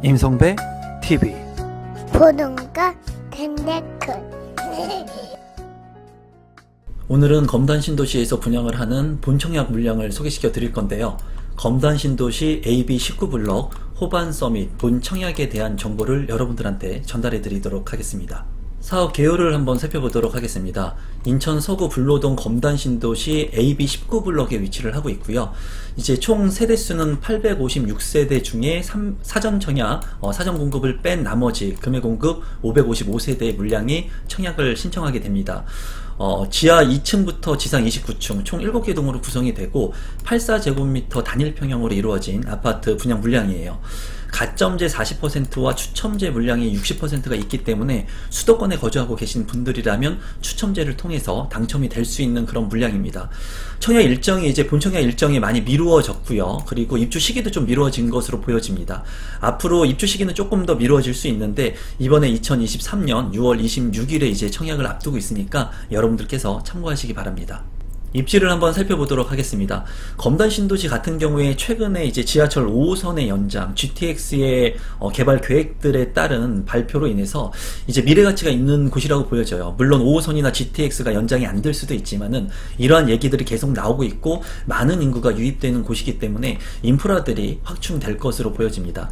임성배 TV 보는 거 텐데크. 오늘은 검단 신도시에서 분양을 하는 본청약 물량을 소개시켜 드릴 건데요. 검단 신도시 AB19블럭 호반 서밋 본청약에 대한 정보를 여러분들한테 전달해 드리도록 하겠습니다. 사업 개요를 한번 살펴보도록 하겠습니다. 인천 서구 불로동 검단 신도시 AB19블럭에 위치를 하고 있고요. 이제 총 세대수는 856세대 중에 사전 청약, 사전 공급을 뺀 나머지 금액 공급 555세대의 물량이 청약을 신청하게 됩니다. 지하 2층부터 지상 29층 총 7개 동으로 구성이 되고 84제곱미터 단일 평형으로 이루어진 아파트 분양 물량이에요. 가점제 40%와 추첨제 물량이 60%가 있기 때문에 수도권에 거주하고 계신 분들이라면 추첨제를 통해서 당첨이 될 수 있는 그런 물량입니다. 청약 일정이 이제 본청약 일정이 많이 미루어졌고요. 그리고 입주 시기도 좀 미루어진 것으로 보여집니다. 앞으로 입주 시기는 조금 더 미루어질 수 있는데 이번에 2023년 6월 26일에 이제 청약을 앞두고 있으니까 여러분들께서 참고하시기 바랍니다. 입지를 한번 살펴보도록 하겠습니다. 검단 신도시 같은 경우에 최근에 이제 지하철 5호선의 연장, GTX의 개발 계획들에 따른 발표로 인해서 이제 미래 가치가 있는 곳이라고 보여져요. 물론 5호선이나 GTX가 연장이 안 될 수도 있지만은 이러한 얘기들이 계속 나오고 있고 많은 인구가 유입되는 곳이기 때문에 인프라들이 확충될 것으로 보여집니다.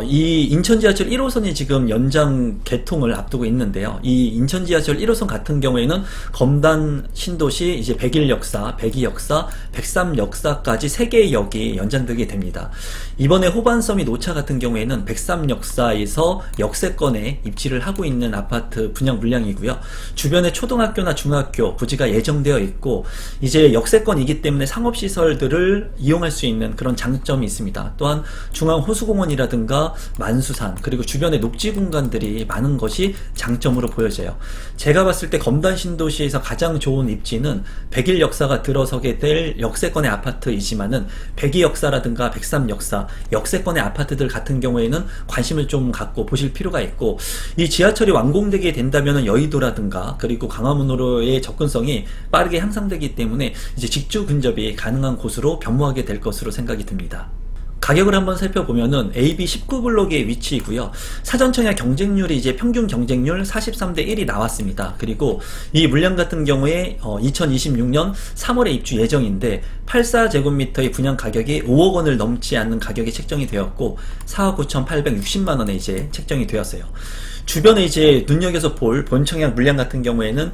이 인천 지하철 1호선이 지금 연장 개통을 앞두고 있는데요. 이 인천 지하철 1호선 같은 경우에는 검단 신도시 이제 101역사, 102역사, 103역사까지 3개의 역이 연장되게 됩니다. 이번에 호반서 및 오차 같은 경우에는 103역사에서 역세권에 입지를 하고 있는 아파트 분양 물량이고요. 주변에 초등학교나 중학교 부지가 예정되어 있고 이제 역세권이기 때문에 상업시설들을 이용할 수 있는 그런 장점이 있습니다. 또한 중앙호수공원이라든가 만수산 그리고 주변에 녹지 공간들이 많은 것이 장점으로 보여져요. 제가 봤을 때 검단 신도시에서 가장 좋은 입지는 101역사가 들어서게 될 역세권의 아파트이지만은 102역사라든가 103역사 역세권의 아파트들 같은 경우에는 관심을 좀 갖고 보실 필요가 있고 이 지하철이 완공되게 된다면 여의도라든가 그리고 강화문으로의 접근성이 빠르게 향상되기 때문에 이제 직주 근접이 가능한 곳으로 변모하게 될 것으로 생각이 듭니다. 가격을 한번 살펴보면은 AB19블럭의 위치이고요. 사전청약 경쟁률이 이제 평균 경쟁률 43대 1이 나왔습니다. 그리고 이 물량 같은 경우에 2026년 3월에 입주 예정인데 84제곱미터의 분양 가격이 5억 원을 넘지 않는 가격이 책정이 되었고 4억 9,860만 원에 이제 책정이 되었어요. 주변에 이제 눈여겨서 볼 본청약 물량 같은 경우에는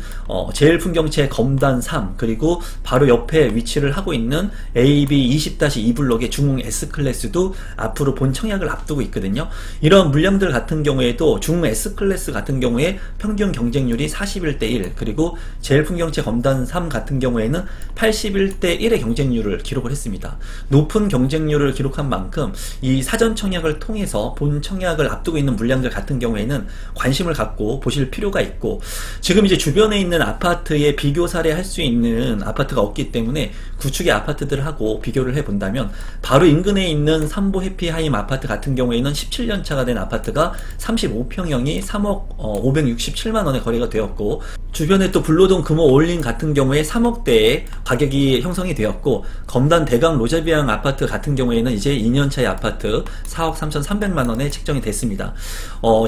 제일풍경채 검단 3 그리고 바로 옆에 위치를 하고 있는 AB20-2블럭의 중흥 S클래스도 앞으로 본청약을 앞두고 있거든요. 이런 물량들 같은 경우에도 중흥 S클래스 같은 경우에 평균 경쟁률이 41대 1 그리고 제일풍경채 검단 3 같은 경우에는 81대 1의 경쟁률을 기록을 했습니다. 높은 경쟁률을 기록한 만큼 이 사전청약을 통해서 본청약을 앞두고 있는 물량들 같은 경우에는 관심을 갖고 보실 필요가 있고 지금 이제 주변에 있는 아파트에 비교 사례할 수 있는 아파트가 없기 때문에 구축의 아파트들하고 비교를 해본다면 바로 인근에 있는 삼보 해피하임 아파트 같은 경우에는 17년 차가 된 아파트가 35평형이 3억 567만 원에 거래가 되었고 주변에 또 불로동 금호 올린 같은 경우에 3억대의 가격이 형성이 되었고 검단 대강 로제비앙 아파트 같은 경우에는 이제 2년차의 아파트 4억 3,300만 원에 책정이 됐습니다.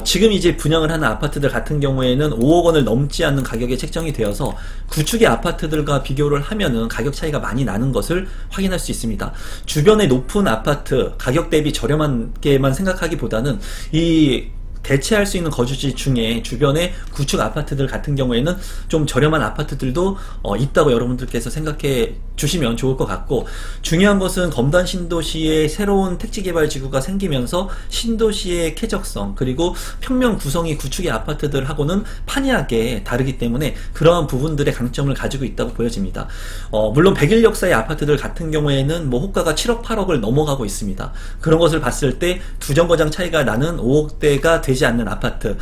지금 이제 분양을 하는 아파트들 같은 경우에는 5억 원을 넘지 않는 가격에 책정이 되어서 구축의 아파트들과 비교를 하면은 가격 차이가 많이 나는 것을 확인할 수 있습니다. 주변에 높은 아파트 가격 대비 저렴하게만 생각하기보다는 이 대체할 수 있는 거주지 중에 주변에 구축 아파트들 같은 경우에는 좀 저렴한 아파트들도 있다고 여러분들께서 생각해 주시면 좋을 것 같고 중요한 것은 검단 신도시의 새로운 택지개발지구가 생기면서 신도시의 쾌적성 그리고 평면 구성이 구축의 아파트들하고는 판이하게 다르기 때문에 그러한 부분들의 강점을 가지고 있다고 보여집니다. 물론 101역사의 아파트들 같은 경우에는 뭐 호가가 7억 8억을 넘어가고 있습니다. 그런 것을 봤을 때 두 정거장 차이가 나는 5억대가 되지 않는 아파트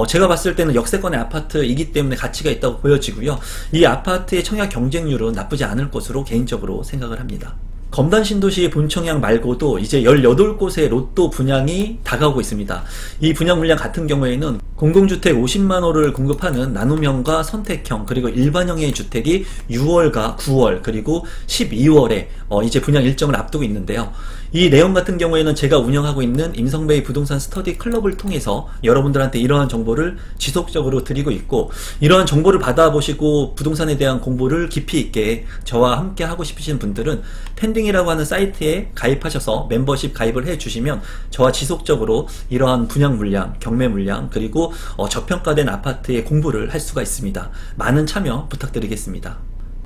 제가 봤을 때는 역세권의 아파트이기 때문에 가치가 있다고 보여지고요. 이 아파트의 청약 경쟁률은 나쁘지 않을 것으로 개인적으로 생각을 합니다. 검단 신도시 본청약 말고도 이제 18곳의 로또 분양이 다가오고 있습니다. 이 분양 물량 같은 경우에는 공동주택 50만호를 공급하는 나눔형과 선택형 그리고 일반형의 주택이 6월과 9월 그리고 12월에 이제 분양 일정을 앞두고 있는데요. 이 내용 같은 경우에는 제가 운영하고 있는 임성베이 부동산 스터디 클럽을 통해서 여러분들한테 이러한 정보를 지속적으로 드리고 있고, 이러한 정보를 받아보시고 부동산에 대한 공부를 깊이 있게 저와 함께 하고 싶으신 분들은 펜딩이라고 하는 사이트에 가입하셔서 멤버십 가입을 해주시면 저와 지속적으로 이러한 분양 물량, 경매 물량 그리고 저평가된 아파트의 공부를 할 수가 있습니다. 많은 참여 부탁드리겠습니다.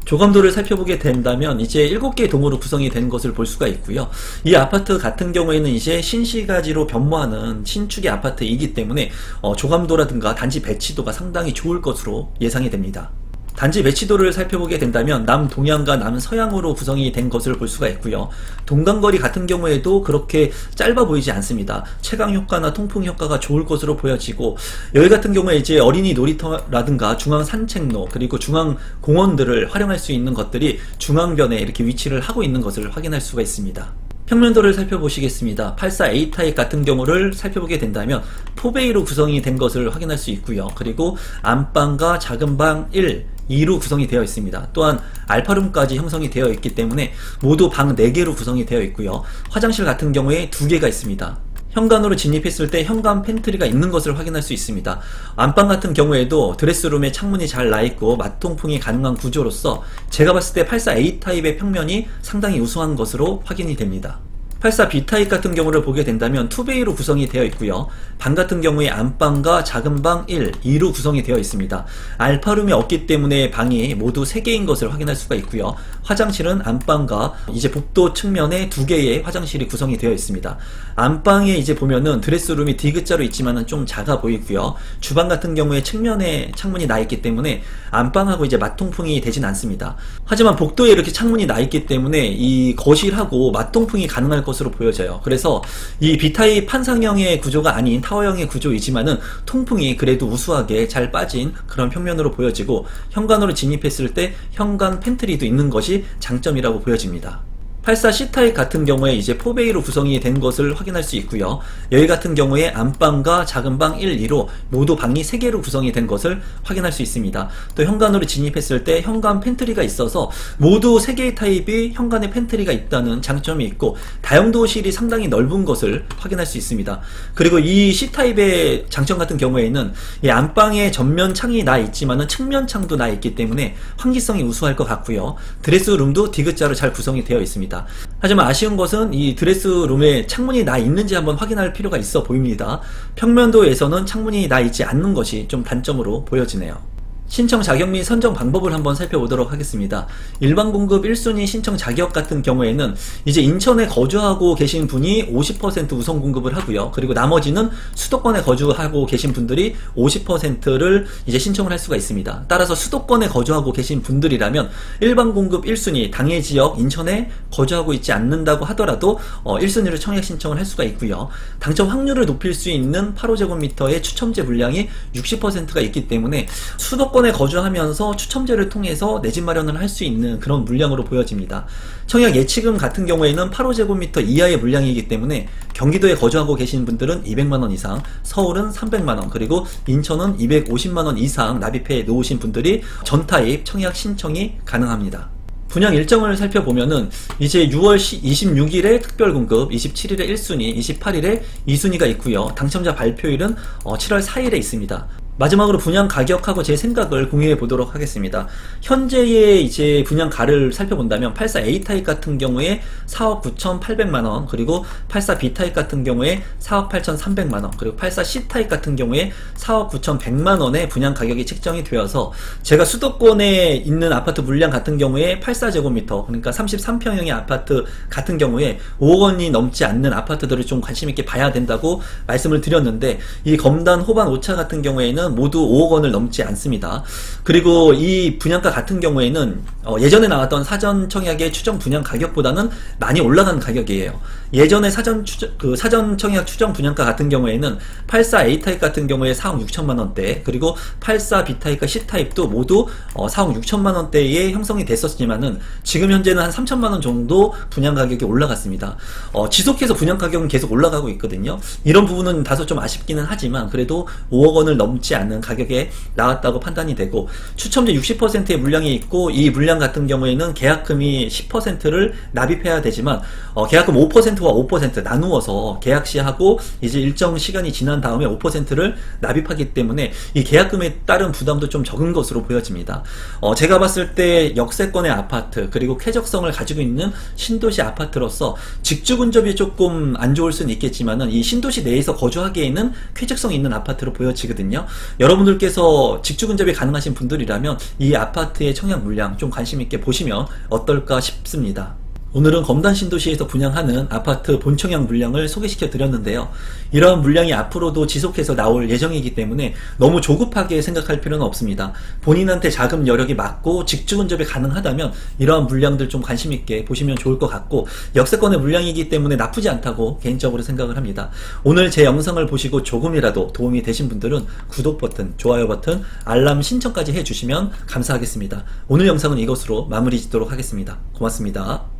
조감도를 살펴보게 된다면 이제 7개의 동으로 구성이 된 것을 볼 수가 있고요. 이 아파트 같은 경우에는 이제 신시가지로 변모하는 신축의 아파트이기 때문에 조감도라든가 단지 배치도가 상당히 좋을 것으로 예상이 됩니다. 단지 배치도를 살펴보게 된다면 남동향과 남서향으로 구성이 된 것을 볼 수가 있고요. 동간거리 같은 경우에도 그렇게 짧아 보이지 않습니다. 채광 효과나 통풍 효과가 좋을 것으로 보여지고, 여기 같은 경우에 이제 어린이 놀이터라든가 중앙 산책로 그리고 중앙 공원들을 활용할 수 있는 것들이 중앙변에 이렇게 위치를 하고 있는 것을 확인할 수가 있습니다. 평면도를 살펴보시겠습니다. 84A 타입 같은 경우를 살펴보게 된다면 4베이로 구성이 된 것을 확인할 수 있고요. 그리고 안방과 작은 방 1, 2로 구성이 되어 있습니다. 또한 알파룸까지 형성이 되어 있기 때문에 모두 방 4개로 구성이 되어 있고요. 화장실 같은 경우에 2개가 있습니다. 현관으로 진입했을 때 현관 팬트리가 있는 것을 확인할 수 있습니다. 안방 같은 경우에도 드레스룸에 창문이 잘 나있고 맞통풍이 가능한 구조로서 제가 봤을 때 84A 타입의 평면이 상당히 우수한 것으로 확인이 됩니다. 84B 타입 같은 경우를 보게 된다면 2베이로 구성이 되어 있고요. 방 같은 경우에 안방과 작은 방 1, 2로 구성이 되어 있습니다. 알파룸이 없기 때문에 방이 모두 3개인 것을 확인할 수가 있고요. 화장실은 안방과 이제 복도 측면에 2개의 화장실이 구성이 되어 있습니다. 안방에 이제 보면은 드레스룸이 D자로 있지만은 좀 작아 보이고요. 주방 같은 경우에 측면에 창문이 나 있기 때문에 안방하고 이제 맞통풍이 되진 않습니다. 하지만 복도에 이렇게 창문이 나 있기 때문에 이 거실하고 맞통풍이 가능할 것으로 보여져요. 그래서 이 B타입 판상형의 구조가 아닌 타워형의 구조이지만은 통풍이 그래도 우수하게 잘 빠진 그런 평면으로 보여지고, 현관으로 진입했을 때 현관 팬트리도 있는 것이 장점이라고 보여집니다. 84C 타입 같은 경우에 이제 4베이로 구성이 된 것을 확인할 수 있고요. 여기 같은 경우에 안방과 작은 방 1, 2로 모두 방이 3개로 구성이 된 것을 확인할 수 있습니다. 또 현관으로 진입했을 때 현관 팬트리가 있어서 모두 3개의 타입이 현관에 팬트리가 있다는 장점이 있고, 다용도실이 상당히 넓은 것을 확인할 수 있습니다. 그리고 이 C타입의 장점 같은 경우에는 이 안방에 전면 창이 나 있지만은 측면 창도 나 있기 때문에 환기성이 우수할 것 같고요. 드레스룸도 D자로 잘 구성이 되어 있습니다. 하지만 아쉬운 것은 이 드레스룸에 창문이 나 있는지 한번 확인할 필요가 있어 보입니다. 평면도에서는 창문이 나 있지 않는 것이 좀 단점으로 보여지네요. 신청 자격 및 선정 방법을 한번 살펴보도록 하겠습니다. 일반 공급 1순위 신청 자격 같은 경우에는 이제 인천에 거주하고 계신 분이 50% 우선 공급을 하고요. 그리고 나머지는 수도권에 거주하고 계신 분들이 50%를 이제 신청을 할 수가 있습니다. 따라서 수도권에 거주하고 계신 분들이라면 일반 공급 1순위 당해 지역 인천에 거주하고 있지 않는다고 하더라도 1순위를 청약 신청을 할 수가 있고요. 당첨 확률을 높일 수 있는 8호제곱미터의 추첨제 물량이 60%가 있기 때문에 수도권에 거주하면서 추첨제를 통해서 내 집 마련을 할 수 있는 그런 물량으로 보여집니다. 청약 예치금 같은 경우에는 8호제곱미터 이하의 물량이기 때문에 경기도에 거주하고 계신 분들은 200만원 이상, 서울은 300만원, 그리고 인천은 250만원 이상 납입해 놓으신 분들이 전타입 청약 신청이 가능합니다. 분양 일정을 살펴보면은 이제 6월 26일에 특별공급, 27일에 1순위, 28일에 2순위가 있고요. 당첨자 발표일은 7월 4일에 있습니다. 마지막으로 분양 가격하고 제 생각을 공유해 보도록 하겠습니다. 현재의 이제 분양가를 살펴본다면 84A 타입 같은 경우에 4억 9,800만원, 그리고 84B 타입 같은 경우에 4억 8,300만원, 그리고 84C 타입 같은 경우에 4억 9,100만원의 분양 가격이 책정이 되어서 제가 수도권에 있는 아파트 물량 같은 경우에 84제곱미터, 그러니까 33평형의 아파트 같은 경우에 5억 원이 넘지 않는 아파트들을 좀 관심 있게 봐야 된다고 말씀을 드렸는데, 이 검단 호반 오차 같은 경우에는 분양가는 모두 5억 원을 넘지 않습니다. 그리고 이 분양가 같은 경우에는 예전에 나왔던 사전 청약의 추정 분양 가격보다는 많이 올라간 가격이에요. 예전에 사전 청약 추정 분양가 같은 경우에는 84A타입 같은 경우에 4억 6천만 원대, 그리고 84B타입과 C타입도 모두 4억 6천만 원대에 형성이 됐었지만은 지금 현재는 한 3천만 원 정도 분양 가격이 올라갔습니다. 지속해서 분양 가격은 계속 올라가고 있거든요. 이런 부분은 다소 좀 아쉽기는 하지만 그래도 5억 원을 넘지 않는 가격에 나왔다고 판단이 되고, 추첨제 60%의 물량이 있고, 이 물량 같은 경우에는 계약금이 10%를 납입해야 되지만 계약금 5%와 5% 나누어서 계약시하고 이제 일정 시간이 지난 다음에 5%를 납입하기 때문에 이 계약금에 따른 부담도 좀 적은 것으로 보여집니다. 제가 봤을 때 역세권의 아파트, 그리고 쾌적성을 가지고 있는 신도시 아파트로서 직주 근접이 조금 안 좋을 수는 있겠지만은 이 신도시 내에서 거주하기에는 쾌적성 있는 아파트로 보여지거든요. 여러분들께서 직주 근접이 가능하신 분들이라면 이 아파트의 청약 물량 좀 관심 있게 보시면 어떨까 싶습니다. 오늘은 검단 신도시에서 분양하는 아파트 본청약 물량을 소개시켜 드렸는데요. 이러한 물량이 앞으로도 지속해서 나올 예정이기 때문에 너무 조급하게 생각할 필요는 없습니다. 본인한테 자금 여력이 맞고 직주 근접이 가능하다면 이러한 물량들 좀 관심 있게 보시면 좋을 것 같고, 역세권의 물량이기 때문에 나쁘지 않다고 개인적으로 생각을 합니다. 오늘 제 영상을 보시고 조금이라도 도움이 되신 분들은 구독 버튼, 좋아요 버튼, 알람 신청까지 해주시면 감사하겠습니다. 오늘 영상은 이것으로 마무리 짓도록 하겠습니다. 고맙습니다.